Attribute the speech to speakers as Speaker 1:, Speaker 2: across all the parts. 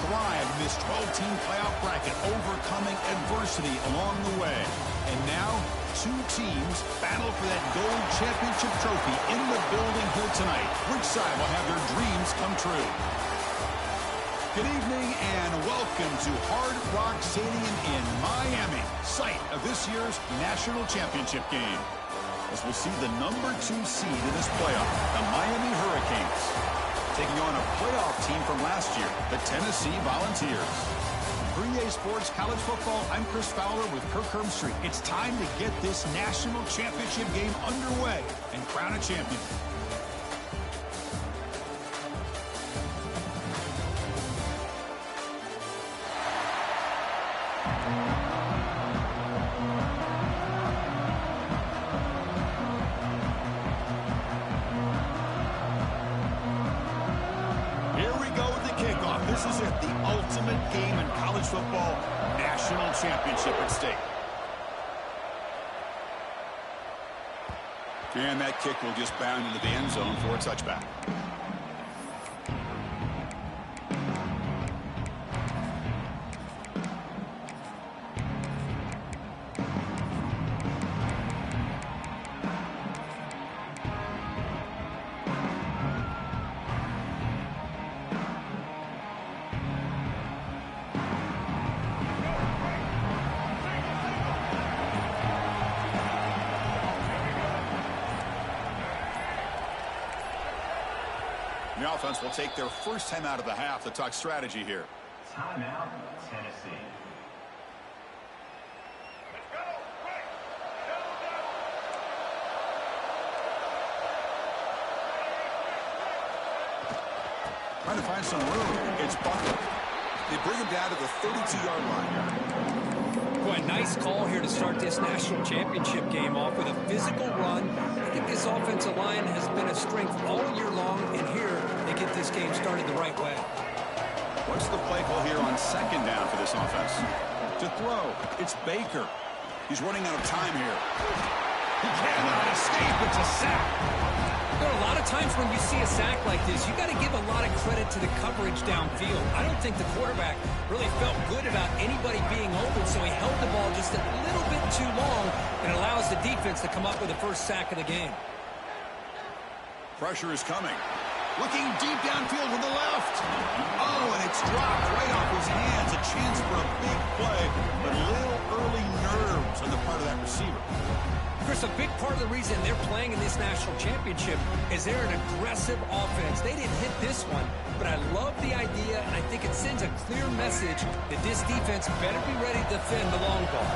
Speaker 1: thrive in this 12-team playoff bracket, overcoming adversity along the way. And now, two teams battle for that gold championship trophy in the building here tonight. Which side will have their dreams come true? Good evening and welcome to Hard Rock Stadium in Miami, site of this year's national championship game. As we see the #2 seed in this playoff, the Miami Hurricanes, taking on a playoff team from last year, the Tennessee Volunteers. For EA Sports College Football, I'm Chris Fowler with Kirk Herbstreit. It's time to get this national championship game underway and crown a champion. This is it, the ultimate game in college football, national championship at stake. And that kick will just bound into the end zone for a touchback. The offense will take their first time out of the half to talk strategy here.
Speaker 2: Timeout, Tennessee.
Speaker 1: Trying to find some room. It's Butler. They bring him down to the 32-yard line.
Speaker 3: Boy, nice call here to start this national championship game off with a physical run. I think this offensive line has been a strength all year long, and here they get this game started the right way.
Speaker 1: What's the play call here on second down for this offense? To throw, it's Baker. He's running out of time here. He cannot escape. It's a sack.
Speaker 3: There are a lot of times when you see a sack like this, you got to give a lot of credit to the coverage downfield. I don't think the quarterback really felt good about anybody being open, so he held the ball just a little bit too long and allows the defense to come up with the first sack of the game.
Speaker 1: Pressure is coming. Looking deep downfield to the left. Oh, and it's dropped right off his hands. A chance for a big play, but a little early nerves on the part of that receiver.
Speaker 3: Chris, a big part of the reason they're playing in this national championship is they're an aggressive offense. They didn't hit this one, but I love the idea, and I think it sends a clear message that this defense better be ready to defend the long ball.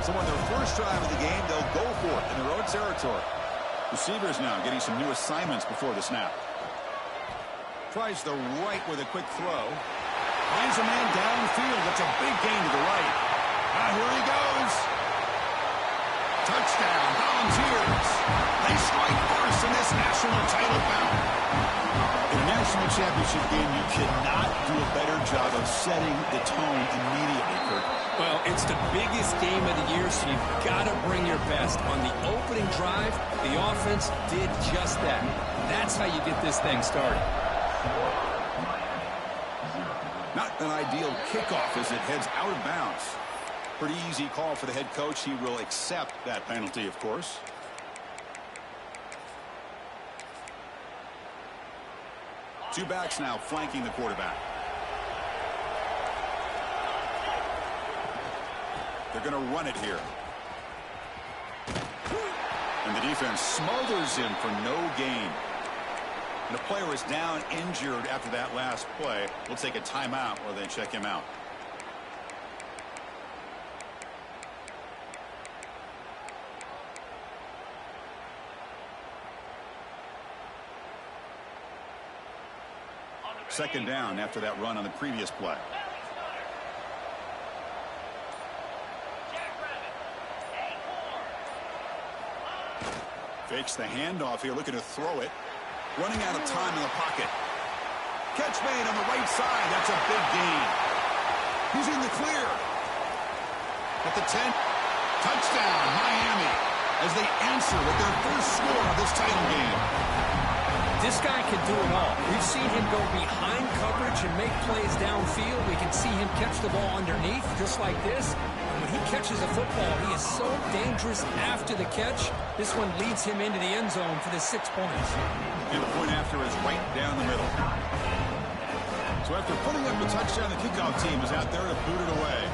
Speaker 1: So on their first drive of the game, they'll go for it in their own territory. Receivers now getting some new assignments before the snap. Tries the right with a quick throw. Finds a man downfield. That's a big gain to the right. Here he goes. Touchdown, Volunteers. They strike first in this national title bout. In a national championship game, you cannot do a better job of setting the tone immediately, Kirk.
Speaker 3: Well, it's the biggest game of the year, so you've got to bring your best. On the opening drive, the offense did just that. That's how you get this thing started.
Speaker 1: Not an ideal kickoff as it heads out of bounds. Pretty easy call for the head coach. He will accept that penalty, of course. Two backs now flanking the quarterback. They're going to run it here. And the defense smothers him for no gain. And the player is down injured after that last play. We'll take a timeout or then check him out. Second down after that run on the previous play. Fakes the handoff here, looking to throw it. Running out of time in the pocket. Catch made on the right side. That's a big gain. He's in the clear. At the 10. Touchdown, Miami, as they answer with their first score of this title game.
Speaker 3: This guy can do it all. We've seen him go behind coverage and make plays downfield. We can see him catch the ball underneath, just like this. And when he catches a football, he is so dangerous after the catch. This one leads him into the end zone for the 6 points.
Speaker 1: And the point after is right down the middle. So after putting up a touchdown, the kickoff team is out there to boot it away.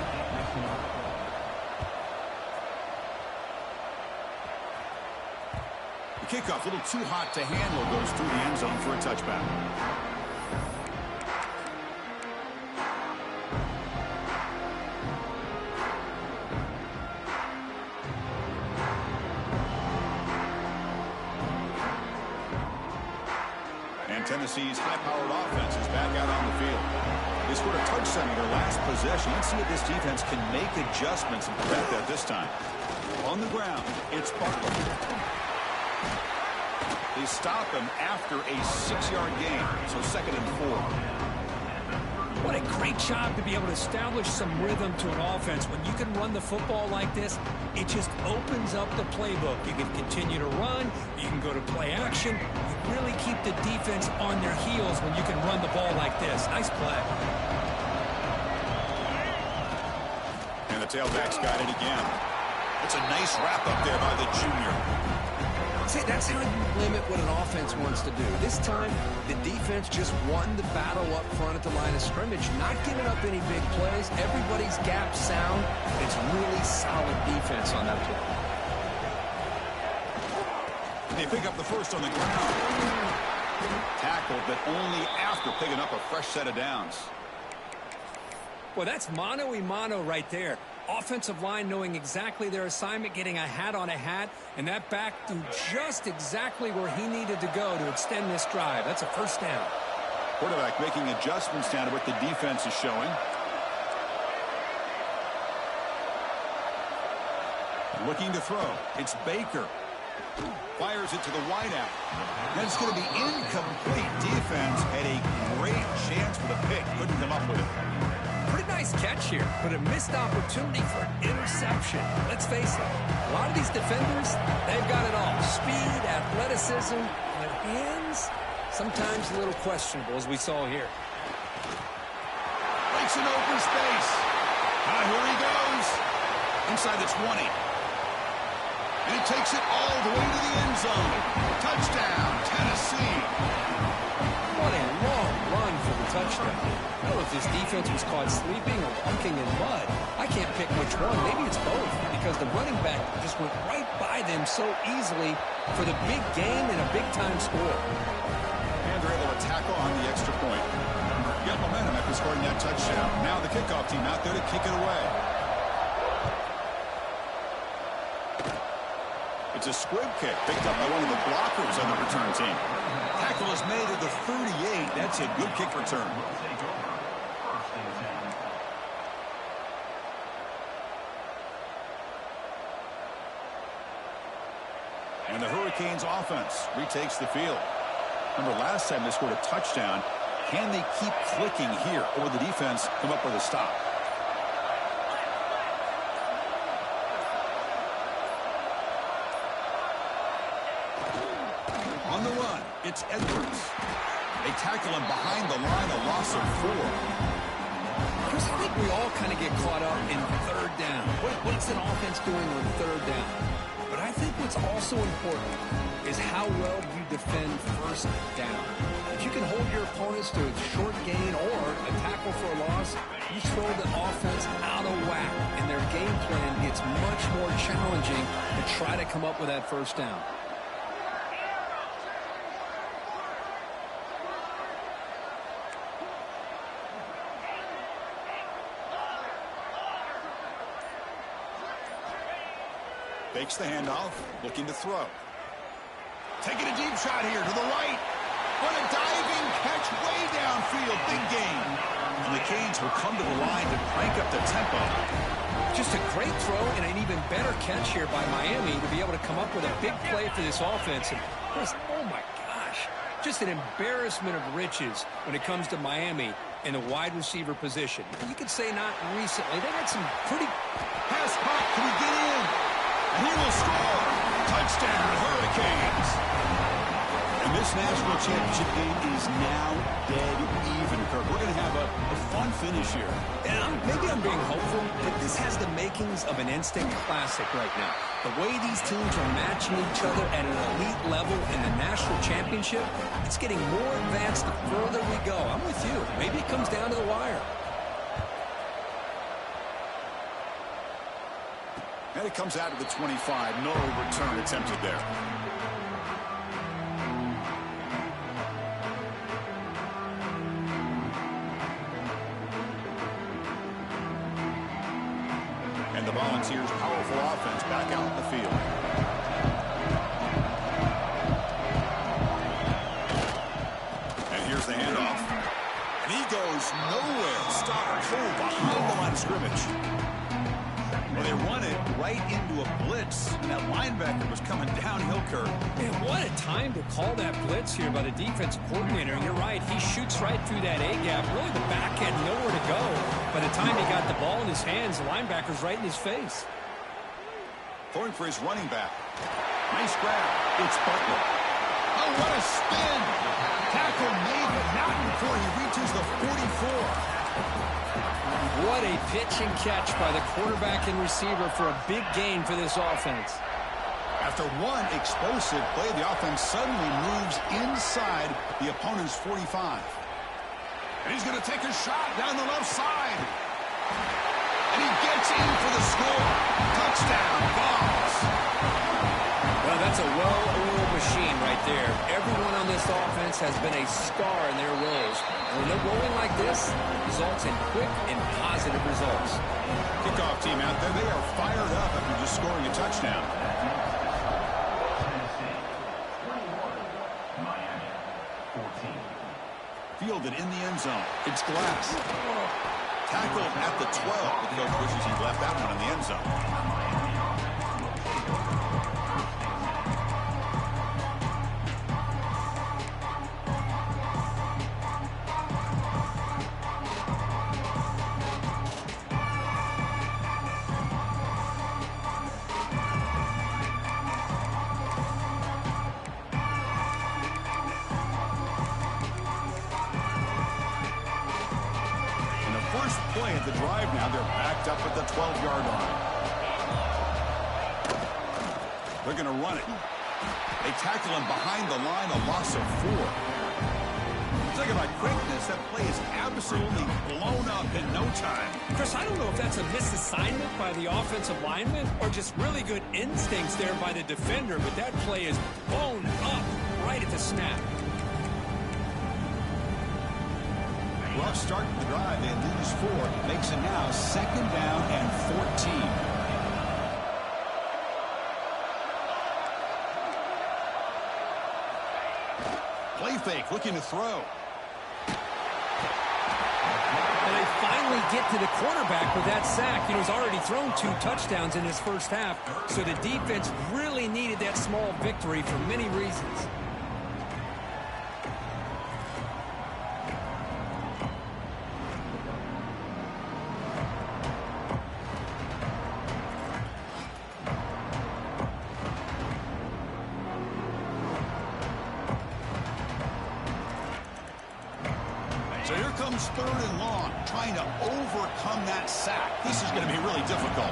Speaker 1: The kickoff, a little too hot to handle, goes through the end zone for a touchback. And Tennessee's high-powered offense is back out on the field. They scored a touchdown in their last possession. Let's see if this defense can make adjustments and prevent that this time. On the ground, it's Barkley. They stop him after a 6-yard gain, so 2nd and 4.
Speaker 3: What a great job to be able to establish some rhythm to an offense. When you can run the football like this, it just opens up the playbook. You can continue to run. You can go to play action. You really keep the defense on their heels when you can run the ball like this. Nice play.
Speaker 1: And the tailback's got it again. It's a nice wrap up there by the junior.
Speaker 3: See, that's how you limit what an offense wants to do. This time, the defense just won the battle up front at the line of scrimmage, not giving up any big plays. Everybody's gap sound. It's really solid defense on that play.
Speaker 1: They pick up the first on the ground. Tackled, but only after picking up a fresh set of downs.
Speaker 3: Well, that's mano-a-mano right there. Offensive line knowing exactly their assignment, getting a hat on a hat, and that back threw just exactly where he needed to go to extend this drive. That's a first down.
Speaker 1: Quarterback making adjustments down to what the defense is showing. Looking to throw. It's Baker. Fires it to the wideout. That's going to be incomplete. Defense had a great chance for the pick. Couldn't come up with it.
Speaker 3: Pretty nice catch here, but a missed opportunity for an interception. Let's face it, a lot of these defenders, they've got it all. Speed, athleticism, and hands, sometimes a little questionable, as we saw here.
Speaker 1: Breaks an open space. Here he goes. Inside the 20. And he takes it all the way to the end zone. Touchdown, Tennessee.
Speaker 3: What a long run for the touchdown. I don't know if this defense was caught sleeping or walking in mud. I can't pick which one. Maybe it's both, because the running back just went right by them so easily for the big game and a big-time score.
Speaker 1: And they're able to tackle on the extra point. Got momentum after scoring that touchdown. Now the kickoff team out there to kick it away. It's a squib kick picked up by one of the blockers on the return team. Tackle is made at the 38. That's a good kick return. And the Hurricanes offense retakes the field. Remember, last time they scored a touchdown. Can they keep clicking here, or will the defense come up with a stop? On the run, it's Edwards. They tackle him behind the line, a loss of 4.
Speaker 3: Chris, I think we all kind of get caught up in third down. What's an offense doing on third down? But I think what's also important is how well you defend first down. If you can hold your opponents to a short gain or a tackle for a loss, you throw the offense out of whack, and their game plan gets much more challenging to try to come up with that first down.
Speaker 1: Fakes the handoff, looking to throw. Taking a deep shot here to the right. What a diving catch way downfield. Big gain. And the Canes will come to the line to crank up the tempo.
Speaker 3: Just a great throw and an even better catch here by Miami to be able to come up with a big play for this offense. And oh my gosh, just an embarrassment of riches when it comes to Miami in the wide receiver position. You could say not recently. They had some pretty...
Speaker 1: Pass pop. Can we get in? And he will score. Touchdown, Hurricanes. And this This national championship game is now dead even, Kirk. We're going to have a fun finish here.
Speaker 3: Yeah, maybe I'm being hopeful, but this has the makings of an instant classic right now. The way these teams are matching each other at an elite level in the national championship, it's getting more advanced the further we go. I'm with you. Maybe it comes down to the wire.
Speaker 1: And it comes out to the 25. No return attempted there. And the Volunteers' powerful offense back out in the field. And here's the handoff. And he goes nowhere. Stopped cold behind the line of scrimmage. Well, they run it right into a blitz, and that linebacker was coming downhill, Kirk.
Speaker 3: Man, what a time to call that blitz here by the defensive coordinator. And you're right, he shoots right through that A-gap. Really, the back had nowhere to go. By the time he got the ball in his hands, the linebacker's right in his face.
Speaker 1: Throwing for his running back. Nice grab. It's Butler. Oh, what a spin. Tackle made, but not before he reaches the 44.
Speaker 3: What a pitch and catch by the quarterback and receiver for a big gain for this offense.
Speaker 1: After one explosive play, the offense suddenly moves inside the opponent's 45. And he's going to take a shot down the left side. And he gets in for the score. Touchdown, Vols.
Speaker 3: Well, that's a well-oiled machine right there. Everyone on this offense has been a star in their roles. And when they're rolling like this, it results in quick and positive results.
Speaker 1: Kickoff team out there, they are fired up after just scoring a touchdown. Fielded in the end zone. It's Glass. Tackled at the 12. The coach wishes he left that one in the end zone. First play of the drive now. They're backed up at the 12-yard line. They're going to run it. They tackle him behind the line, a loss of 4. Talk about quickness. That play is absolutely blown up in no time.
Speaker 3: Chris, I don't know if that's a misassignment by the offensive lineman or just really good instincts there by the defender, but that play is blown up right at the snap.
Speaker 1: Rough start to the drive. They lose 4. Makes it now 2nd down and 14. Play fake, looking to throw.
Speaker 3: And they finally get to the quarterback with that sack. You know, he's already thrown 2 touchdowns in his first half, so the defense really needed that small victory for many reasons.
Speaker 1: So here comes 3rd and long, trying to overcome that sack. This is going to be really difficult.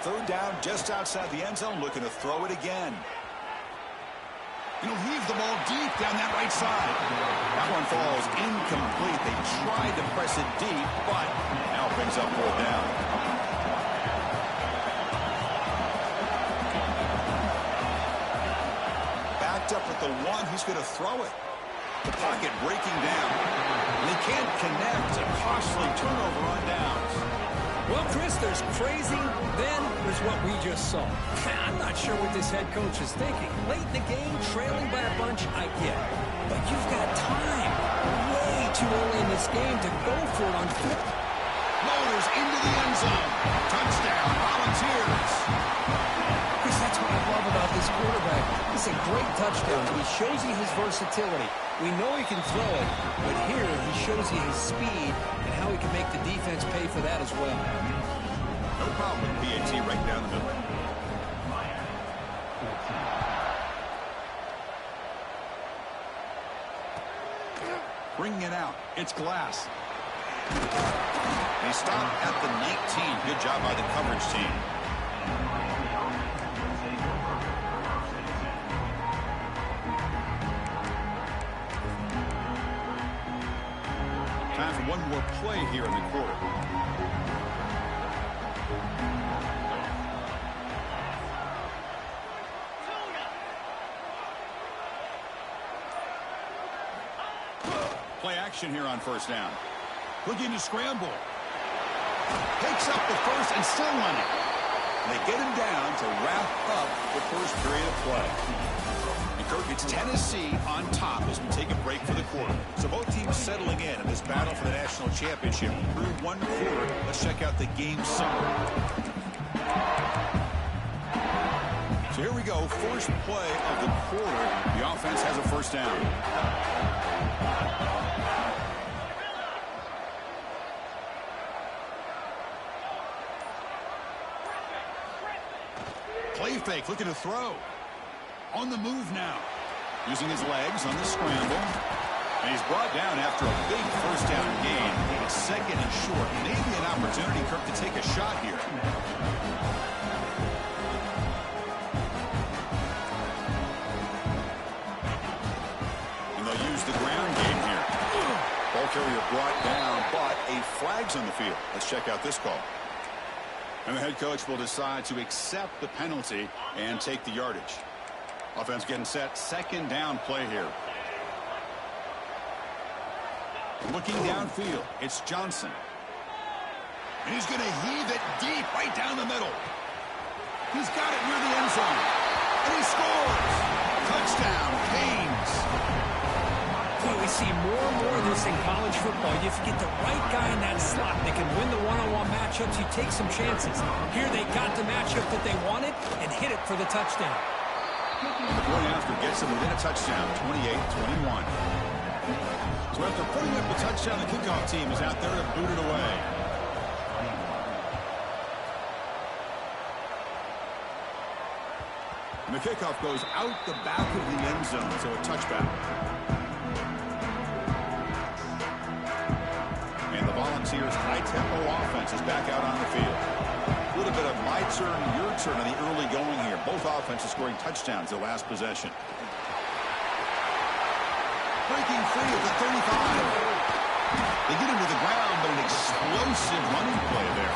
Speaker 1: Third down just outside the end zone, looking to throw it again. He'll heave the ball deep down that right side. That one falls incomplete. They tried to press it deep, but now brings up 4th down. Up at the 1, he's going to throw it. The pocket breaking down. And they can't connect. A costly turnover on downs.
Speaker 3: Well, Chris, there's crazy, then there's what we just saw. I'm not sure what this head coach is thinking. Late in the game, trailing by a bunch, I get it. But you've got time, way too early in this game, to go for it on foot.
Speaker 1: Motors into the end zone. Touchdown, Volunteers.
Speaker 3: Chris, that's what I love about this quarterback. It's a great touchdown. He shows you his versatility. We know he can throw it, but here he shows you his speed and how he can make the defense pay for that as well.
Speaker 1: No problem with PAT right down the middle. Bringing it out. It's Glass. They stop at the 19. Good job by the coverage team. Time for one more play here in the quarter. Play action here on first down. Looking to scramble. Takes up the first and still running. They get him down to wrap up the first period of play. And Kirk, it's Tennessee on top as we take a break for the quarter. So both teams settling in this battle for the national championship through one quarter. Let's check out the game summary. So here we go. First play of the quarter. The offense has a first down. Play fake, looking to throw. On the move now. Using his legs on the scramble. And he's brought down after a big first down gain. It's second and short. Maybe an opportunity, Kirk, to take a shot here. And they'll use the ground game here. Ball carrier brought down, but a flag's on the field. Let's check out this call. And the head coach will decide to accept the penalty and take the yardage. Offense getting set. Second down play here. Looking downfield. It's Johnson. And he's going to heave it deep right down the middle. He's got it near the end zone. And he scores. Touchdown, Canes.
Speaker 3: Boy, we see more and more of this in college football. If you get the right guy in that slot, they can win the one-on-one matchups. You take some chances. Here they got the matchup that they wanted and hit it for the touchdown.
Speaker 1: The point after gets them within a touchdown, 28-21. So after putting up the touchdown, the kickoff team is out there to boot it away. And the kickoff goes out the back of the end zone, so a touchback. And the Volunteers' high-tempo offense is back out on the field. A little bit of my turn, your turn in the early going here. Both offenses scoring touchdowns their last possession. Breaking free at the 35. They get him to the ground, but an explosive running play there.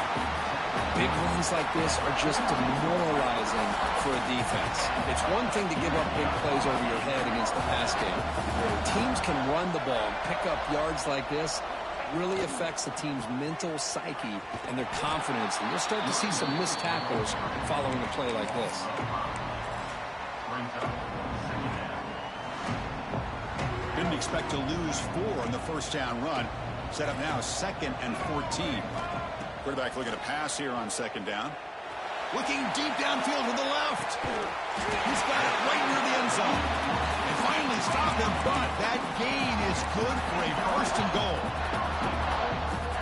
Speaker 3: Big runs like this are just demoralizing for a defense. It's one thing to give up big plays over your head against the pass game. When teams can run the ball and pick up yards like this, really affects the team's mental psyche and their confidence. And you'll start to see some missed tackles following a play like this.
Speaker 1: Didn't expect to lose 4 on the first down run. Set up now 2nd and 14. Quarterback looking to pass here on second down. Looking deep downfield to the left. He's got it right near the end zone. And finally stop him, but that gain is good for a first and goal.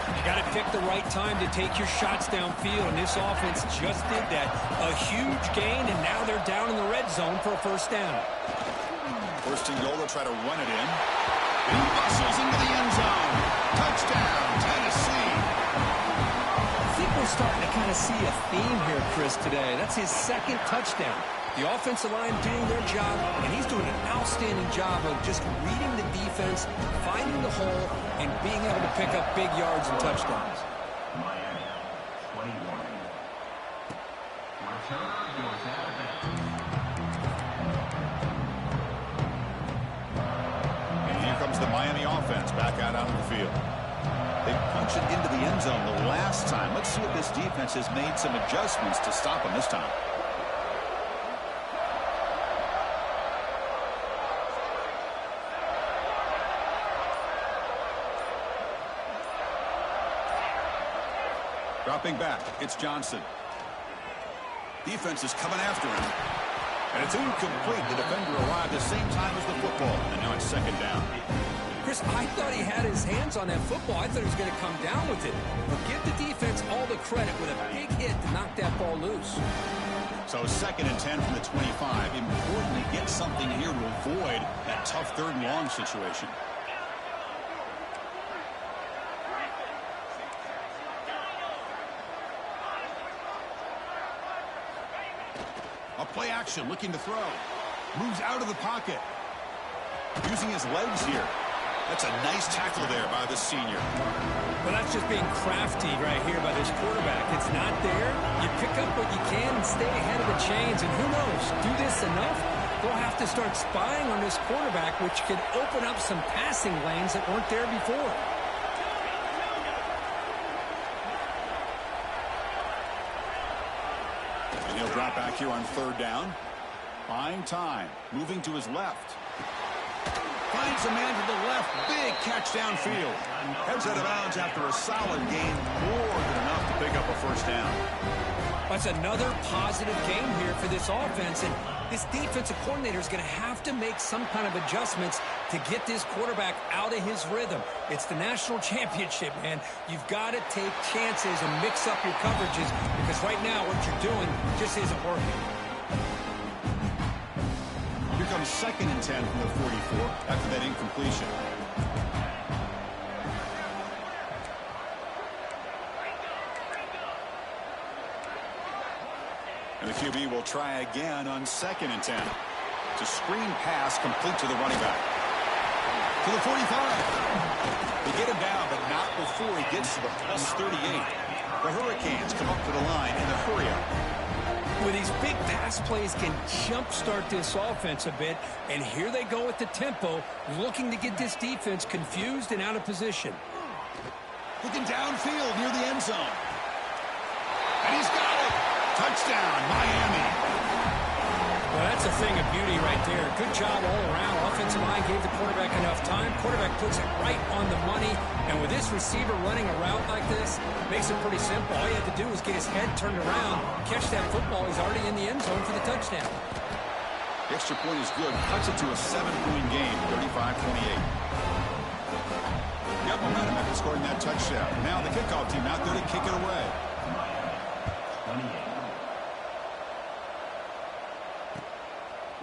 Speaker 3: You got to pick the right time to take your shots downfield, and this offense just did that. A huge gain, and now they're down in the red zone for a first down.
Speaker 1: First and goal, they'll try to run it in. And he bustles into the end zone. Touchdown, Tennessee.
Speaker 3: I think we're starting to kind of see a theme here, Chris, today. That's his 2nd touchdown. The offensive line doing their job, and he's doing an outstanding job of just reading the defense, finding the hole, and being able to pick up big yards and touchdowns.
Speaker 2: Miami, 21. Return goes out of bounds.
Speaker 1: And here comes the Miami offense back out onto the field. They punched it into the end zone the last time. Let's see if this defense has made some adjustments to stop them this time. Dropping back, it's Johnson. Defense is coming after him. And it's incomplete. The defender arrived at the same time as the football. And now it's second down.
Speaker 3: Chris, I thought he had his hands on that football. I thought he was going to come down with it. But give the defense all the credit with a big hit to knock that ball loose.
Speaker 1: So 2nd and 10 from the 25. Important to get something here to avoid that tough 3rd and long situation. A play action, looking to throw. Moves out of the pocket. Using his legs here. That's a nice tackle there by the senior.
Speaker 3: Well, that's just being crafty right here by this quarterback. It's not there. You pick up what you can and stay ahead of the chains. And who knows, do this enough, they'll have to start spying on this quarterback, which could open up some passing lanes that weren't there before.
Speaker 1: And he'll drop back here on 3rd down. Buying time. Moving to his left. Finds a man to the left. Big catch downfield. Heads out of bounds after a solid gain. More than enough to pick up a 1st down.
Speaker 3: That's another positive game here for this offense. And this defensive coordinator is going to have to make some kind of adjustments to get this quarterback out of his rhythm. It's the national championship, man. You've got to take chances and mix up your coverages because right now what you're doing just isn't working.
Speaker 1: Here comes 2nd and 10 from the 44 after that incompletion. And the QB will try again on 2nd and 10. It's a screen pass complete to the running back. To the 45. They get him down, but not before he gets to the plus 38. The Hurricanes come up to the line in the hurry-up.
Speaker 3: With these big pass plays can jumpstart this offense a bit, and here they go at the tempo, looking to get this defense confused and out of position.
Speaker 1: Looking downfield near the end zone. And he's got it. Touchdown, Miami.
Speaker 3: Well, that's a thing of beauty right there. Good job all around. Offensive line gave the quarterback enough time. Quarterback puts it right on the money. And with this receiver running a route like this, makes it pretty simple. All you have to do is get his head turned around, catch that football. He's already in the end zone for the touchdown.
Speaker 1: The extra point is good. Cuts it to a 7-point game, 35-28. Got momentum after scoring that touchdown. Now the kickoff team out there to kick it away.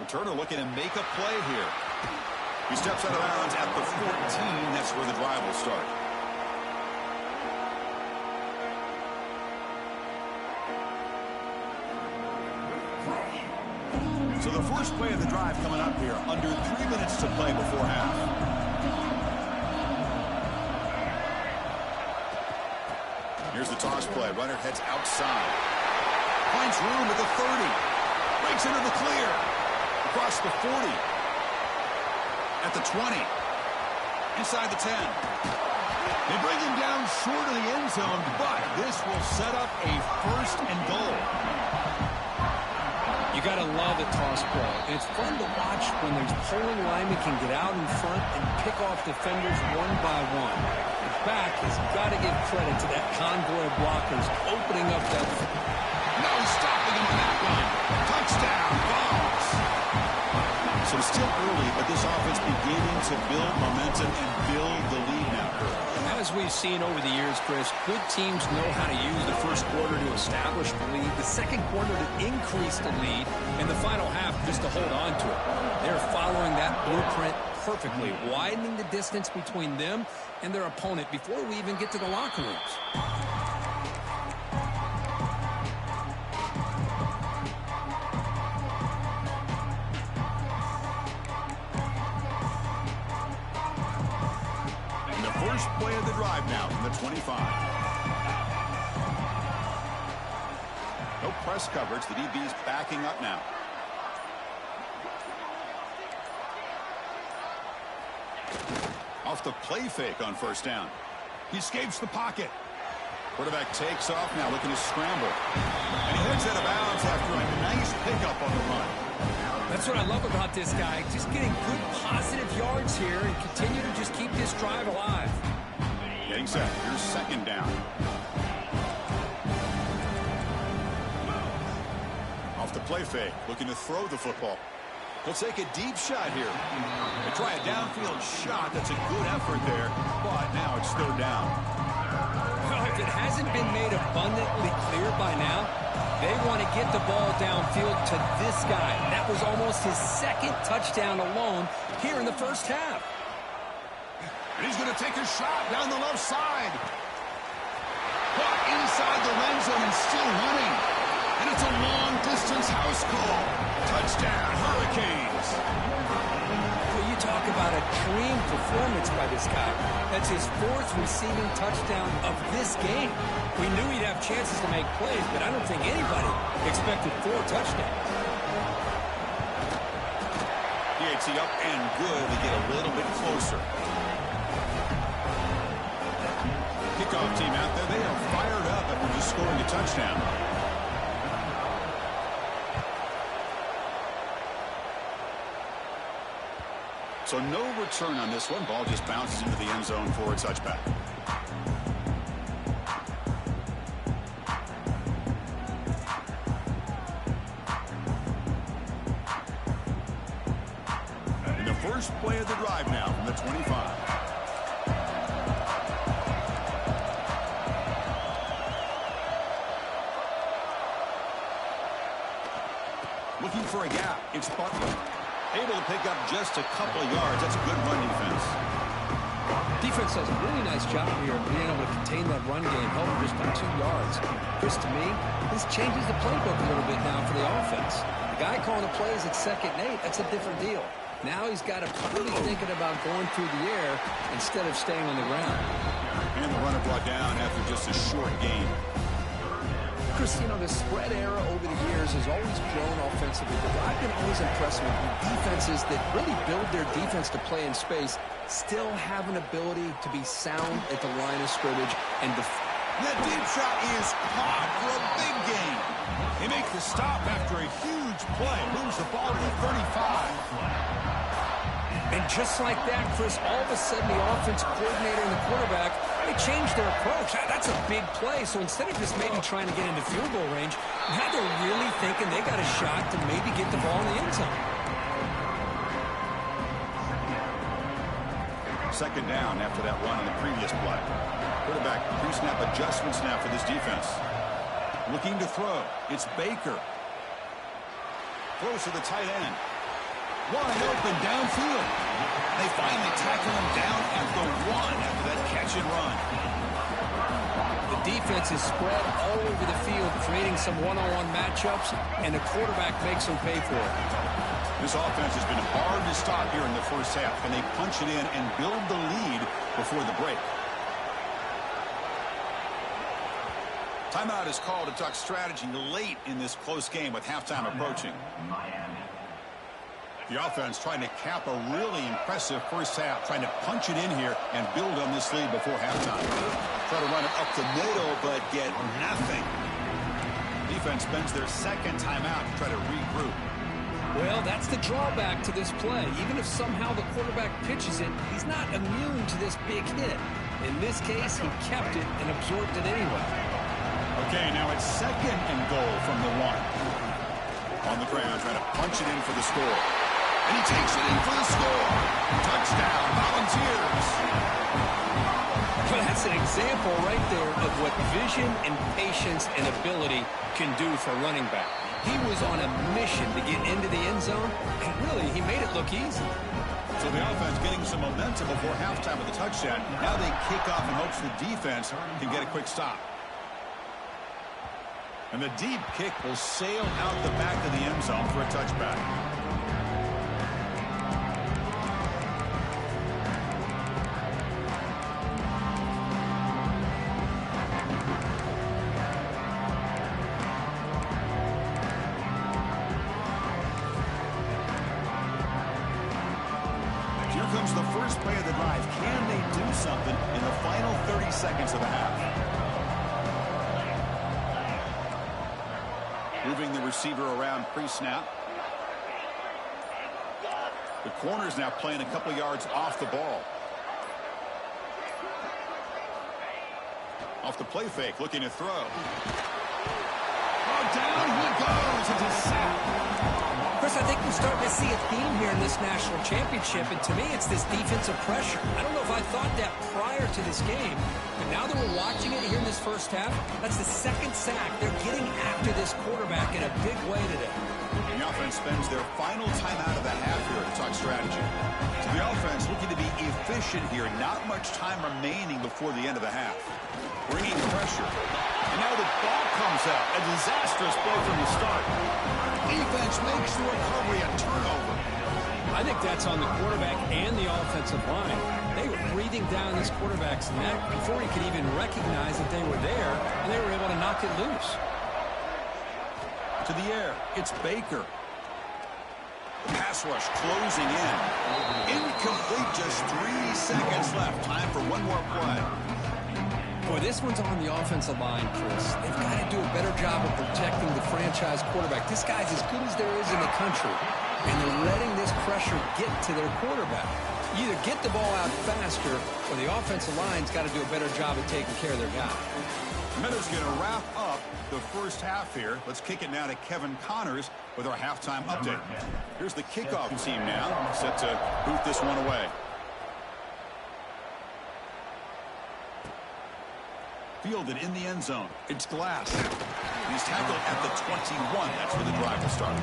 Speaker 1: Returner looking to make a play here. He steps out of bounds at the 14. That's where the drive will start. So the first play of the drive coming up here. Under 3 minutes to play before half. Here's the toss play. Runner heads outside. Finds room at the 30. Breaks into the clear. Across the 40. At the 20. Inside the 10. They bring him down short of the end zone, but this will set up a 1st and goal.
Speaker 3: You got to love a toss ball. It's fun to watch when those polling linemen can get out in front and pick off defenders one by one. The back has got to give credit to that convoy of blockers opening up that.
Speaker 1: No stopping him on that one. Touchdown, Vols. So it's still early, but this offense beginning to build momentum and build the lead now.
Speaker 3: As we've seen over the years, Chris, good teams know how to use the first quarter to establish the lead, the second quarter to increase the lead, and the final half just to hold on to it. They're following that blueprint perfectly, widening the distance between them and their opponent before we even get to the locker rooms.
Speaker 1: First play of the drive now from the 25. No press coverage. The DB's backing up now. Off the play fake on 1st down. He escapes the pocket. Quarterback takes off now, looking to scramble. And he heads out of bounds after a nice pickup on the run.
Speaker 3: That's what I love about this guy. Just getting good positive yards here and continue to just keep this drive alive.
Speaker 1: Getting set. Here's 2nd down. Off the play fake. Looking to throw the football. He'll take a deep shot here. They try a downfield shot. That's a good effort there, but now it's third down.
Speaker 3: Well, if it hasn't been made abundantly clear by now, they want to get the ball downfield to this guy. That was almost his second touchdown alone here in the first half.
Speaker 1: And he's going to take a shot down the left side. Caught inside the red zone and still running. And it's a long-distance house call. Touchdown, Hurricanes.
Speaker 3: Well, you talk about a dream performance by this guy. That's his fourth receiving touchdown of this game. We knew he'd have chances to make plays, but I don't think anybody expected 4 touchdowns.
Speaker 1: PAT up and good to get a little bit closer. Kickoff team out there, they are fired up after just scoring a touchdown. So no return on this one. Ball just bounces into the end zone for a touchback. And the first play of the drive now from the 25. Looking for a gap. It's Butler. Able to pick up just a couple of yards. That's a good run defense.
Speaker 3: Defense does a really nice job here of being able to contain that run game, held him just by 2 yards. Chris, to me, this changes the playbook a little bit now for the offense. The guy calling the plays at 2nd and 8, that's a different deal. Now he's got to probably thinking about going through the air instead of staying on the ground.
Speaker 1: And the runner brought down after just a short gain.
Speaker 3: Chris, you know, the spread era over the years has always grown offensively, but I've been always impressed with defenses that really build their defense to play in space, still have an ability to be sound at the line of scrimmage. And the
Speaker 1: deep shot is caught for a big gain. He makes the stop after a huge play. Moves the ball to the 35.
Speaker 3: And just like that, Chris, all of a sudden the offense coordinator and the quarterback, they changed their approach. That's a big play. So instead of just maybe trying to get into field goal range, now they're really thinking they got a shot to maybe get the ball in the end zone.
Speaker 1: Second down after that run on the previous play. Quarterback pre-snap adjustments now for this defense. Looking to throw. It's Baker. Throws to the tight end. Wide open downfield. They finally tackle him down at the 1 after that catch and run.
Speaker 3: The defense is spread all over the field, creating some one-on-one matchups, and the quarterback makes them pay for it.
Speaker 1: This offense has been hard to stop here in the first half, and they punch it in and build the lead before the break. Timeout is called to talk strategy late in this close game with halftime approaching. The offense trying to cap a really impressive first half, trying to punch it in here and build on this lead before halftime. Try to run it up the middle, but get nothing. Defense spends their second timeout to try to regroup.
Speaker 3: Well, that's the drawback to this play. Even if somehow the quarterback pitches it, he's not immune to this big hit. In this case, he kept it and absorbed it anyway.
Speaker 1: Okay, now it's 2nd and goal from the 1. On the ground, trying to punch it in for the score. And he takes it in for the score. Touchdown, Volunteers.
Speaker 3: Well, that's an example right there of what vision and patience and ability can do for a running back. He was on a mission to get into the end zone, and really, he made it look easy.
Speaker 1: So the offense getting some momentum before halftime with the touchdown. Now they kick off in hopes the defense can get a quick stop. And the deep kick will sail out the back of the end zone for a touchback. Here comes the first play of the drive. Can they do something in the final 30 seconds of the half? Moving the receiver around pre-snap. The corner's now playing a couple yards off the ball. Off the play fake, looking to throw. Oh, down he goes. It's a sack.
Speaker 3: Chris, Chris, I think we're starting to see a theme here in this national championship, and to me, it's this defensive pressure. I don't know if I thought that prior to this game, but now that we're watching it here in this first half, that's the second sack. They're getting after this quarterback in a big way today.
Speaker 1: The offense spends their final timeout of the half here to talk strategy. So the offense looking to be efficient here. Not much time remaining before the end of the half. Bringing pressure. And now the ball comes out. A disastrous play from the start. Defense makes the recovery a turnover.
Speaker 3: I think that's on the quarterback and the offensive line. They were breathing down this quarterback's neck before he could even recognize that they were there, and they were able to knock it loose.
Speaker 1: To the air, it's Baker. The pass rush closing in. Incomplete, just 3 seconds left. Time for one more play.
Speaker 3: Boy, this one's on the offensive line, Chris. They've got to do a better job of protecting the franchise quarterback. This guy's as good as there is in the country, and they're letting this pressure get to their quarterback. You either get the ball out faster, or the offensive line's got to do a better job of taking care of their guy.
Speaker 1: Minutes going to wrap up the first half here. Let's kick it now to Kevin Connors with our halftime update. Here's the kickoff team now, set to boot this one away. Fielded in the end zone. It's Glass. He's tackled at the 21. That's where the drive will start.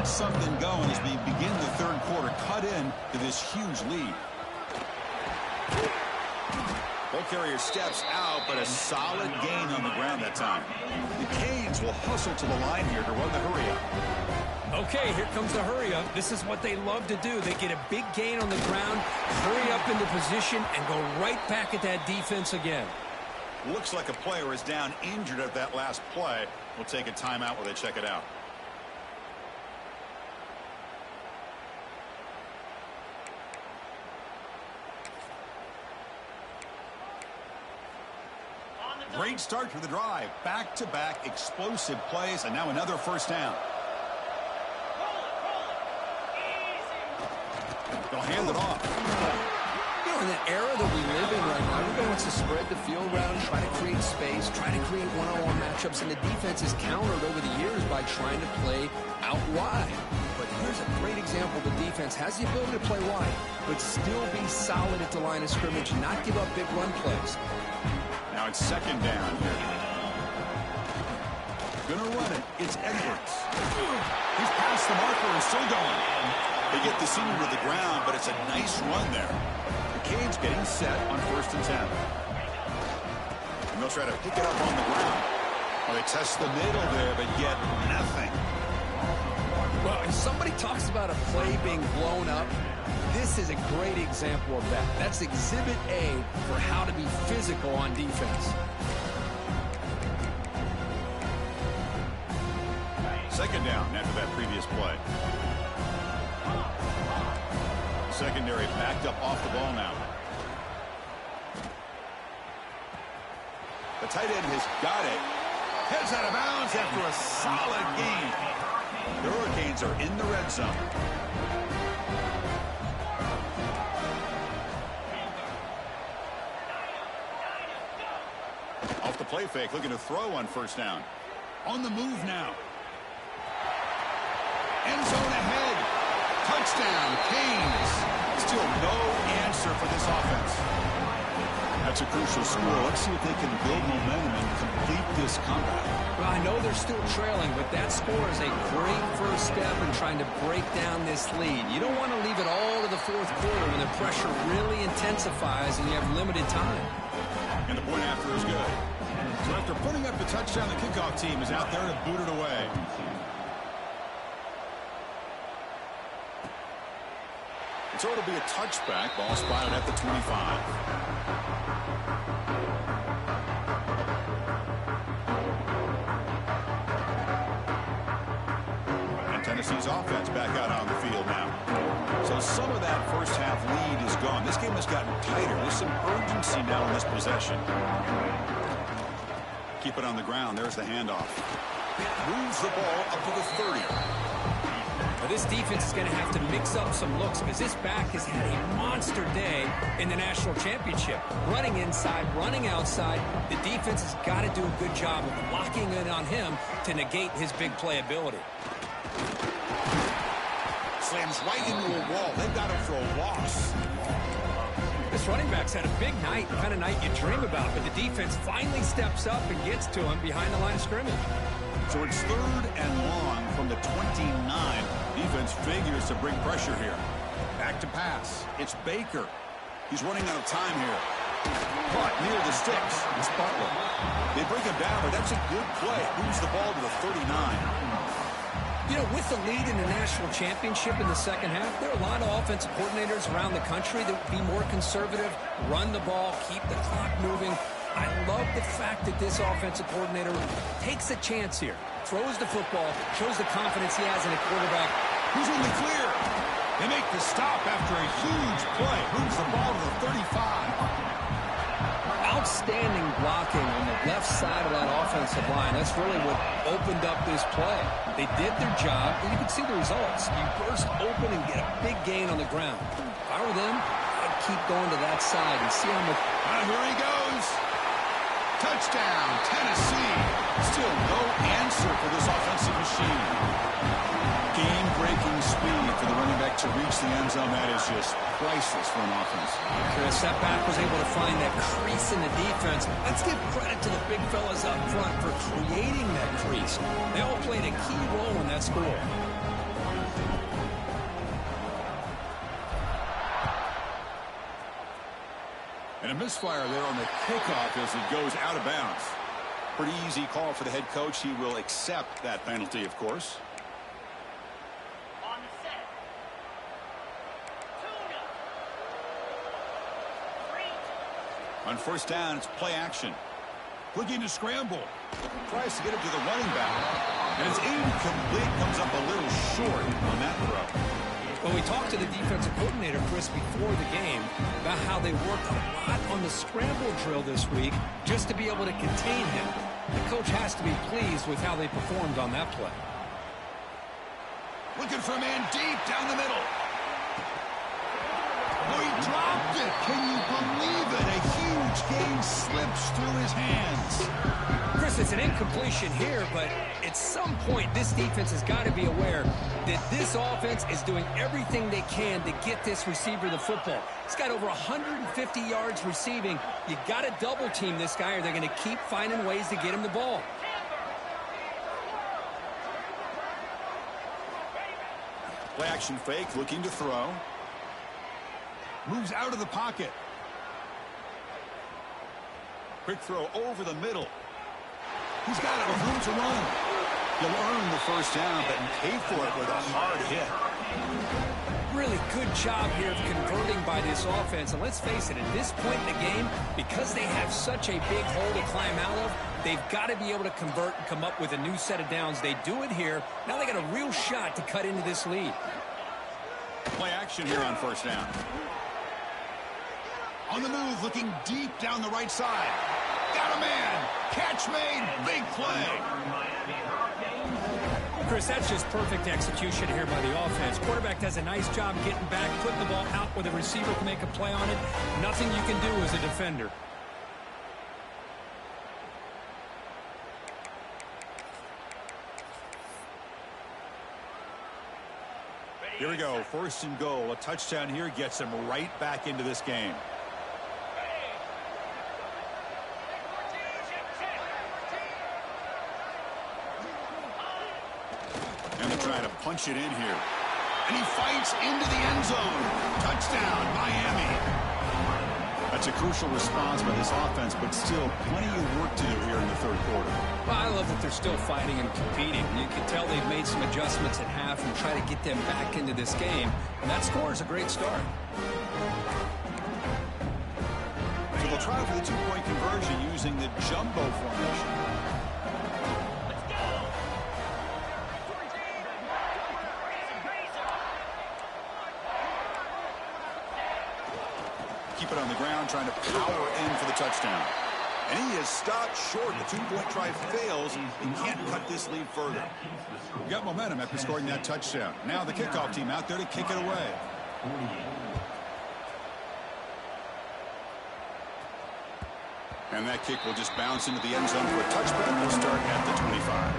Speaker 1: Something going as we begin the third quarter. Cut in to this huge lead. Ball carrier steps out, but a solid gain on the ground that time. The Canes will hustle to the line here to run the hurry up.
Speaker 3: Okay, here comes the hurry up. This is what they love to do. They get a big gain on the ground, hurry up into position, and go right back at that defense again.
Speaker 1: Looks like a player is down injured at that last play. We'll take a timeout while they check it out. Great start to the drive. Back-to-back explosive plays, and now another first down. They'll hand it off.
Speaker 3: You know, in the era that we live in right now, everybody wants to spread the field around, try to create space, try to create one-on-one matchups, and the defense is countered over the years by trying to play out wide. But here's a great example. The defense has the ability to play wide, but still be solid at the line of scrimmage and not give up big run plays.
Speaker 1: Now it's second down here. Gonna run it. It's Edwards. He's past the marker and still going. They get the senior to the ground, but it's a nice run there. The Canes getting set on 1st and 10. And they'll try to pick it up on the ground. Well, they test the middle there, but get nothing.
Speaker 3: Well, if somebody talks about a play being blown up, this is a great example of that. That's Exhibit A for how to be physical on defense.
Speaker 1: Second down after that previous play. Secondary backed up off the ball now. The tight end has got it. Heads out of bounds after a solid gain. The Hurricanes are in the red zone. Off the play fake, looking to throw on 1st down. On the move now. End zone ahead. Touchdown, Canes. Still no answer for this offense. That's a crucial score. Let's see if they can build momentum and complete this comeback.
Speaker 3: Well, I know they're still trailing, but that score is a great first step in trying to break down this lead. You don't want to leave it all to the fourth quarter when the pressure really intensifies and you have limited time.
Speaker 1: And the point after is good. So after putting up the touchdown, the kickoff team is out there to boot it away. So it'll be a touchback. Ball spotted at the 25. And Tennessee's offense back out on the field now. So some of that first half lead is gone. This game has gotten tighter. There's some urgency now in this possession. Keep it on the ground. There's the handoff. Moves the ball up to the 30.
Speaker 3: Well, this defense is going to have to mix up some looks because this back has had a monster day in the national championship. Running inside, running outside. The defense has got to do a good job of locking in on him to negate his big playability.
Speaker 1: Slams right into a wall. They've got him for a loss.
Speaker 3: This running back's had a big night, the kind of night you dream about, but the defense finally steps up and gets to him behind the line of scrimmage.
Speaker 1: So it's 3rd and long from the 29. Defense figures to bring pressure here. Back to pass. It's Baker. He's running out of time here. Caught near the sticks. It's Butler. They bring him down, but that's a good play. Moves the ball to the 39.
Speaker 3: You know, with the lead in the national championship in the second half, there are a lot of offensive coordinators around the country that would be more conservative, run the ball, keep the clock moving. I love the fact that this offensive coordinator takes a chance here, throws the football, shows the confidence he has in a quarterback.
Speaker 1: Who's in the clear? They make the stop after a huge play. Moves the ball to the 35.
Speaker 3: Outstanding blocking on the left side of that offensive line. That's really what opened up this play. They did their job, and you can see the results. You burst open and get a big gain on the ground. If I were them, I'd keep going to that side and see how much...
Speaker 1: Here he goes. Touchdown, Tennessee. Still no answer for this offensive machine. Game-breaking speed for the running back to reach the end zone. That is just priceless for an offense.
Speaker 3: Chris, that back was able to find that crease in the defense. Let's give credit to the big fellas up front for creating that crease. They all played a key role in that score.
Speaker 1: And a misfire there on the kickoff as it goes out of bounds. Pretty easy call for the head coach. He will accept that penalty, of course. On first down, it's play action. Looking to scramble. Tries to get it to the running back. And it's incomplete. Comes up a little short on that throw.
Speaker 3: Well, we talked to the defensive coordinator, Chris, before the game about how they worked a lot on the scramble drill this week just to be able to contain him. The coach has to be pleased with how they performed on that play.
Speaker 1: Looking for a man deep down the middle. Oh, he dropped it. Can you believe it? A huge gain slips through his hands.
Speaker 3: Chris, it's an incompletion here, but at some point, this defense has got to be aware that this offense is doing everything they can to get this receiver the football. He's got over 150 yards receiving. You got to double team this guy or they're going to keep finding ways to get him the ball.
Speaker 1: Play action fake, looking to throw. Moves out of the pocket. Quick throw over the middle. He's got it with room to run. He'll earn the first down, but pay for it with a hard hit.
Speaker 3: Really good job here of converting by this offense. And let's face it, at this point in the game, because they have such a big hole to climb out of, they've got to be able to convert and come up with a new set of downs. They do it here. Now they got a real shot to cut into this lead.
Speaker 1: Play action here on first down. On the move, looking deep down the right side. Got a man. Catch made. Big play.
Speaker 3: Chris, that's just perfect execution here by the offense. Quarterback does a nice job getting back, putting the ball out where the receiver can make a play on it. Nothing you can do as a defender.
Speaker 1: Here we go. First and goal. A touchdown here gets him right back into this game. And they're trying to punch it in here. And he fights into the end zone. Touchdown, Miami. That's a crucial response by this offense, but still plenty of work to do here in the third quarter.
Speaker 3: Well, I love that they're still fighting and competing. You can tell they've made some adjustments at half and try to get them back into this game. And that score is a great start.
Speaker 1: So they'll try for the two-point conversion using the jumbo formation. ground trying to power in for the touchdown. And he is stopped short. The two-point try fails. He can't cut this lead further. You got momentum after scoring that touchdown. Now the kickoff team out there to kick it away. And that kick will just bounce into the end zone for a touchback. We'll start at the 25.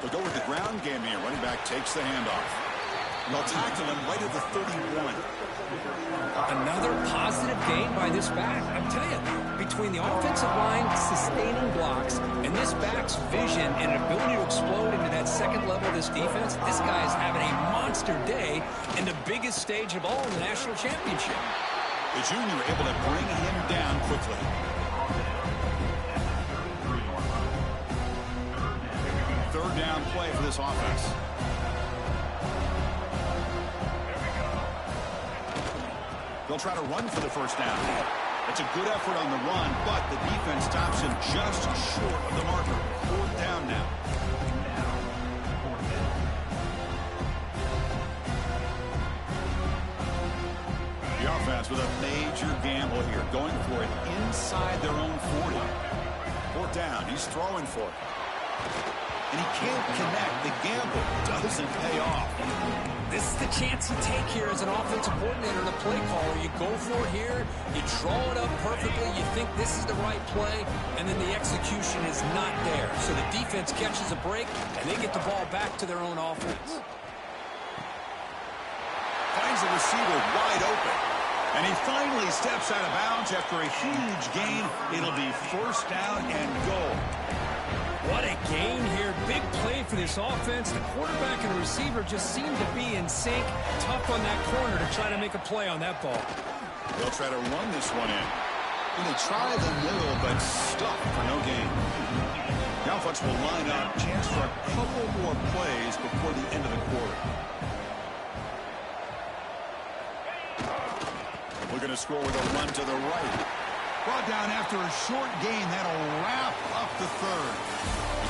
Speaker 1: We'll go with the ground game here. Running back takes the handoff. They'll tackle him right at the 31.
Speaker 3: Another positive gain by this back. I'm telling you, between the offensive line sustaining blocks and this back's vision and ability to explode into that second level of this defense, this guy is having a monster day in the biggest stage of all in the national championship.
Speaker 1: The junior able to bring him down quickly. Third down play for this offense. They'll try to run for the first down. It's a good effort on the run, but the defense stops him just short of the marker. Fourth down now. The offense with a major gamble here, going for it inside their own 40. Fourth down, he's throwing for it. And he can't connect. The gamble doesn't pay off.
Speaker 3: This is the chance you take here as an offensive coordinator and a play caller. You go for it here, you draw it up perfectly, you think this is the right play, and then the execution is not there. So the defense catches a break, and they get the ball back to their own offense.
Speaker 1: Finds the receiver wide open. And he finally steps out of bounds after a huge gain. It'll be first down and goal.
Speaker 3: What a gain here. Big play for this offense. The quarterback and the receiver just seem to be in sync. Tough on that corner to try to make a play on that ball.
Speaker 1: They'll try to run this one in. And they try the middle, but stuck for no gain. The offense will line up. Chance for a couple more plays before the end of the quarter. Looking to score with a run to the right. Brought down after a short gain. That'll wrap up the third.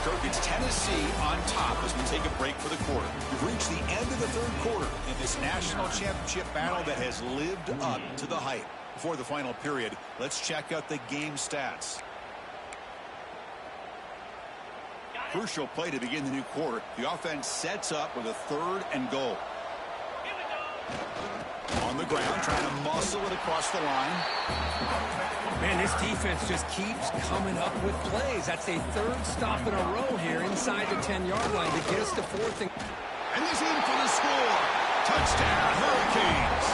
Speaker 1: Kirk, it's Tennessee on top as we take a break for the quarter. We've reached the end of the third quarter in this national championship battle that has lived up to the hype. Before the final period, let's check out the game stats. Crucial play to begin the new quarter. The offense sets up with a third and goal. On the ground, trying to muscle it across the line.
Speaker 3: Man, this defense just keeps coming up with plays. That's a third stop in a row here inside the 10-yard line to get us to fourth. And
Speaker 1: he's in for the score. Touchdown, Hurricanes.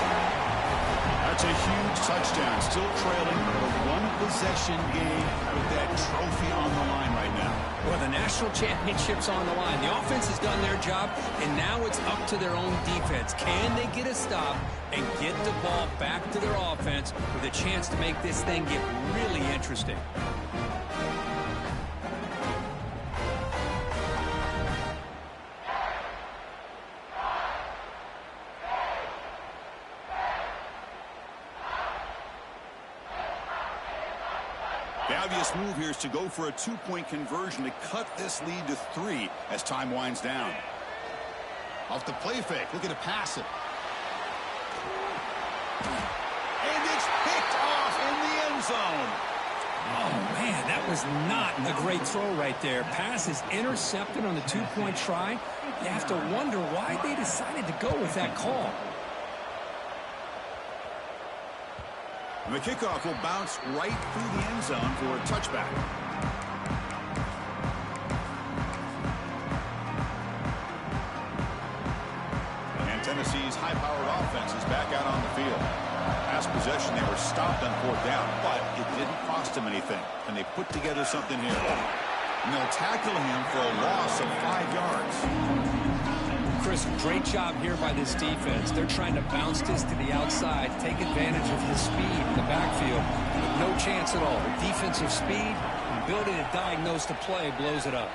Speaker 1: That's a huge touchdown. Still trailing a one-possession game with that trophy on the line right now.
Speaker 3: Well, the national championship's on the line. The offense has done their job, and now it's up to their own defense. Can they get a stop and get the ball back to their offense with a chance to make this thing get really interesting?
Speaker 1: The obvious move here is to go for a two-point conversion to cut this lead to 3 as time winds down. Off the play fake, looking to pass it. And it's picked off in the end zone.
Speaker 3: Oh, man, that was not a great throw right there. Pass is intercepted on the two-point try. You have to wonder why they decided to go with that call.
Speaker 1: And the kickoff will bounce right through the end zone for a touchback. And Tennessee's high-powered offense is back out on the field. Last possession, they were stopped on fourth down, but it didn't cost them anything. And they put together something here. And they'll tackle him for a loss of 5 yards.
Speaker 3: Chris, great job here by this defense. They're trying to bounce this to the outside, take advantage of his speed in the backfield. No chance at all. Defensive speed, ability to diagnose the play blows it up.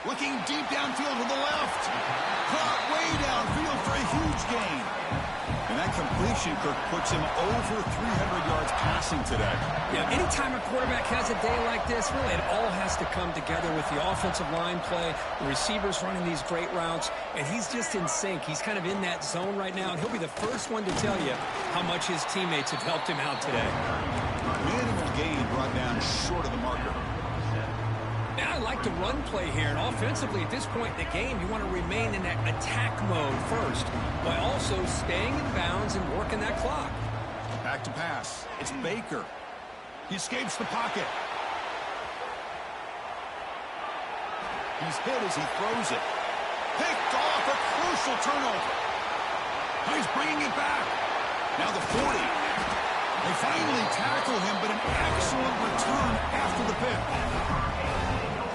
Speaker 1: Looking deep downfield to the left. Caught way downfield for a huge gain. And that completion, Kirk, puts him over 300 yards passing today.
Speaker 3: Yeah, anytime a quarterback has a day like this, really it all has to come together with the offensive line play, the receivers running these great routes, and he's just in sync. He's kind of in that zone right now, and he'll be the first one to tell you how much his teammates have helped him out today.
Speaker 1: Minimal gain brought down short of the marker.
Speaker 3: Now I like the run play here, and offensively at this point in the game, you want to remain in that attack mode first, while also staying in bounds and working that clock.
Speaker 1: Back to pass. It's Baker. He escapes the pocket. He's hit as he throws it. Picked off, a crucial turnover. He's bringing it back. Now the 40. They finally tackle him, but an excellent return after the pick.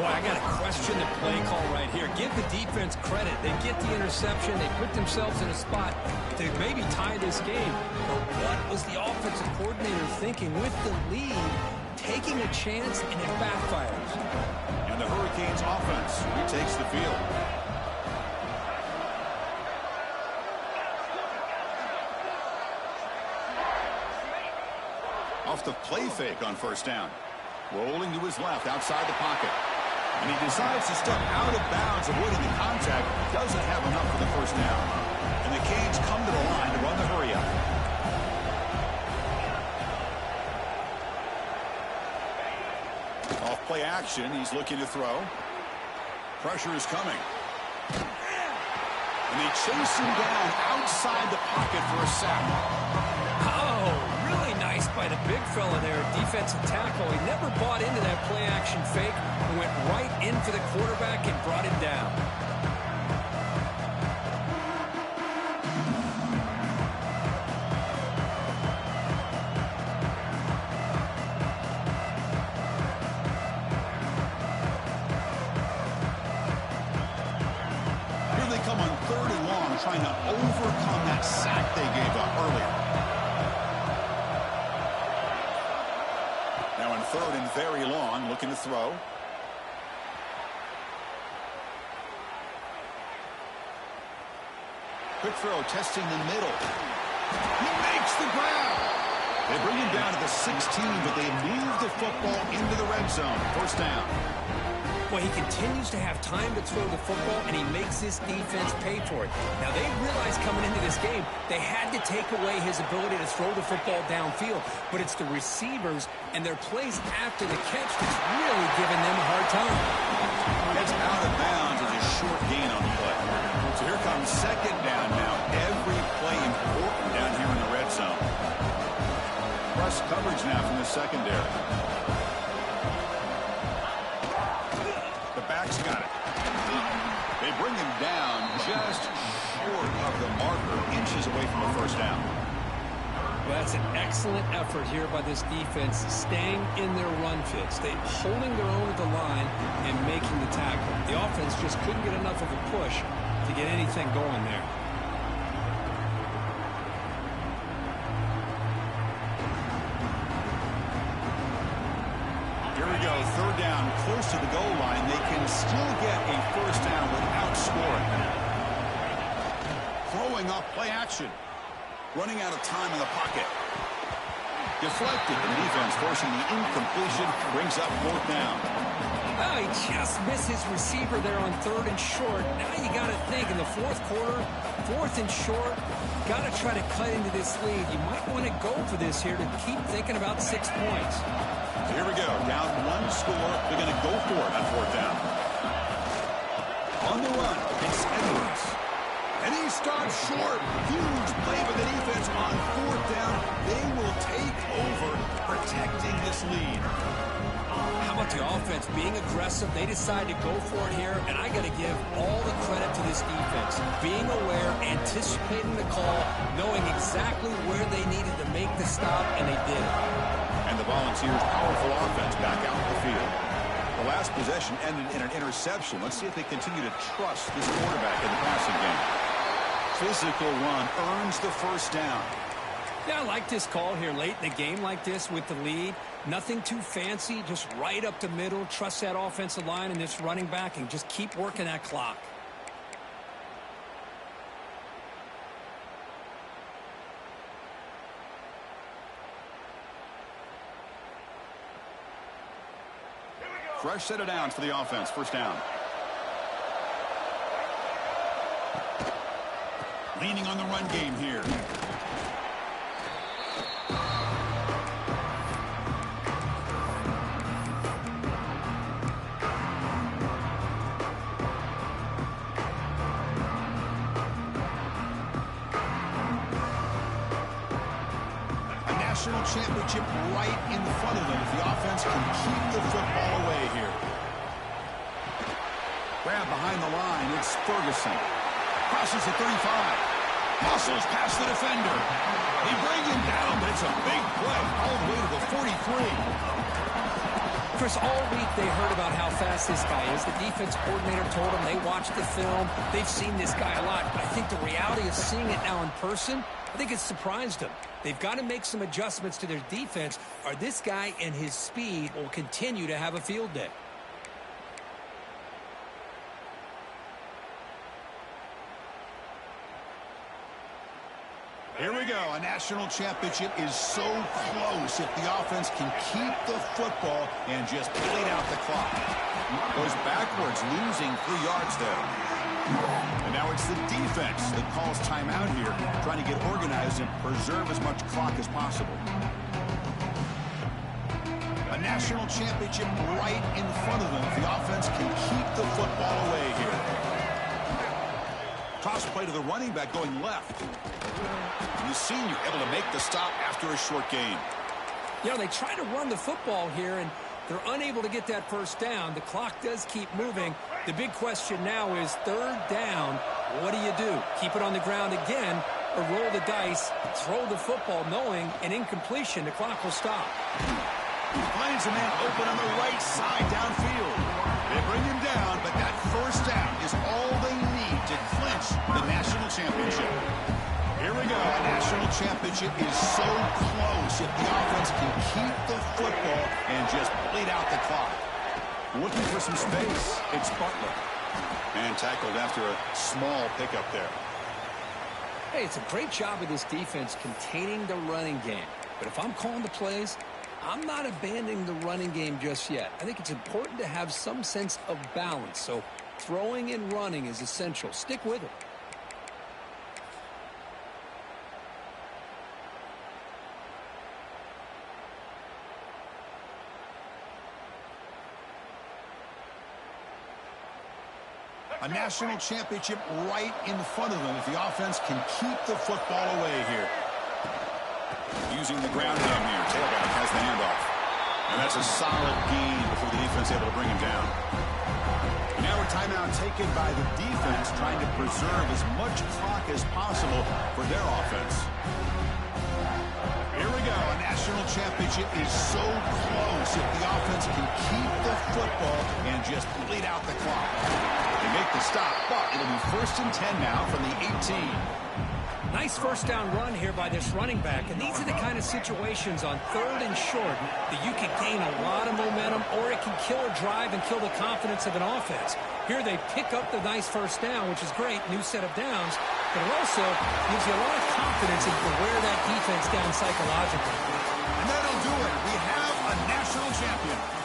Speaker 3: Boy, I got to question the play call right here. Give the defense credit. They get the interception. They put themselves in a spot to maybe tie this game. But what was the offensive coordinator thinking with the lead, taking a chance, and it backfires?
Speaker 1: And the Hurricanes offense retakes the field. Off the play fake on first down. Rolling to his left outside the pocket. And he decides to step out of bounds, avoiding the contact. Doesn't have enough for the first down. And the Canes come to the line to run the hurry up. Off play action. He's looking to throw. Pressure is coming. And they chase him down outside the pocket for a sack.
Speaker 3: Oh, really nice by the big fella there, defensive tackle. He never bought into that play-action fake and went right in for the quarterback and brought him down.
Speaker 1: Here they come on 3rd and long, trying to overcome that sack they gave up earlier. Now on 3rd and very long, looking to throw. Quick throw, testing the middle. He makes the grab. They bring him down to the 16, but they move the football into the red zone. First down.
Speaker 3: Well, he continues to have time to throw the football, and he makes this defense pay for it. Now, they realized coming into this game, they had to take away his ability to throw the football downfield, but it's the receivers and their plays after the catch that's really giving them a hard time.
Speaker 1: Gets out of bounds as a short gain on the play. So here comes second down now. Every play important down here in the red zone. Press coverage now from the secondary. Got it. They bring him down just short of the marker, inches away from a first down.
Speaker 3: Well, that's an excellent effort here by this defense, staying in their run fits. They holding their own at the line and making the tackle. The offense just couldn't get enough of a push to get anything going there.
Speaker 1: Here we go, 3rd down, close to the goal line. They can still get a first down without scoring. Throwing off play action. Running out of time in the pocket. Deflected. The defense forcing the incompletion. Brings up 4th down.
Speaker 3: Oh, he just missed his receiver there on 3rd and short. Now you got to think in the 4th quarter, 4th and short, got to try to cut into this lead. You might want to go for this here to keep thinking about 6 points.
Speaker 1: Here we go. Down 1 score. They're going to go for it on 4th down. On the run, it's Edwards. And he stops short. Huge play by the defense on 4th down. They will take over, protecting this lead.
Speaker 3: How about the offense being aggressive? They decide to go for it here, and I got to give all the credit to this defense. Being aware, anticipating the call, knowing exactly where they needed to make the stop, and they did it.
Speaker 1: And the Volunteers' powerful offense back out in the field. The last possession ended in an interception. Let's see if they continue to trust this quarterback in the passing game. Physical run earns the first down.
Speaker 3: Yeah, I like this call here late in the game like this with the lead. Nothing too fancy, just right up the middle. Trust that offensive line and this running back and just keep working that clock.
Speaker 1: Fresh set of downs for the offense. First down. Leaning on the run game here. National championship right in front of them if the offense can keep the football away here. Grab behind the line. It's Ferguson. Crosses the 35. Muscles past the defender. They bring him down, but it's a big play all the way to the 43.
Speaker 3: Chris, all week they heard about how fast this guy is. The defense coordinator told them they watched the film. They've seen this guy a lot. But I think the reality of seeing it now in person, I think it's surprised them. They've got to make some adjustments to their defense, or this guy and his speed will continue to have a field day.
Speaker 1: Here we go. A national championship is so close if the offense can keep the football and just bleed out the clock. Goes backwards, losing 3 yards there. And now it's the defense that calls timeout here, trying to get organized and preserve as much clock as possible. A national championship right in front of them if the offense can keep the football away here. Toss play to the running back going left. And the senior able to make the stop after a short gain.
Speaker 3: You know, they try to run the football here, and they're unable to get that first down. The clock does keep moving. The big question now is 3rd down. What do you do? Keep it on the ground again or roll the dice, throw the football knowing an incompletion, the clock will stop.
Speaker 1: Finds a man open on the right side downfield. They bring him down, but that first down is all they need to clinch the national championship. Here we go. A national championship is so close if the offense can keep the football and just bleed out the clock. Looking for some space. It's Butler. And tackled after a small pickup there.
Speaker 3: Hey, it's a great job of this defense containing the running game. But if I'm calling the plays, I'm not abandoning the running game just yet. I think it's important to have some sense of balance. So throwing and running is essential. Stick with it.
Speaker 1: A national championship right in front of them if the offense can keep the football away here. Using the ground game here. Tailback has the handoff. And that's a solid gain before the defense able to bring him down. Now a timeout taken by the defense trying to preserve as much clock as possible for their offense. Here we go. A national championship is so close if the offense can keep the football and just bleed out the clock. They make the stop, but it'll be 1st and 10 now from the 18.
Speaker 3: Nice first down run here by this running back, and these are the kind of situations on 3rd and short that you can gain a lot of momentum, or it can kill a drive and kill the confidence of an offense. Here they pick up the nice first down, which is great, new set of downs, but it also gives you a lot of confidence in wear that defense down psychologically.
Speaker 1: And that'll do it. We have a national champion.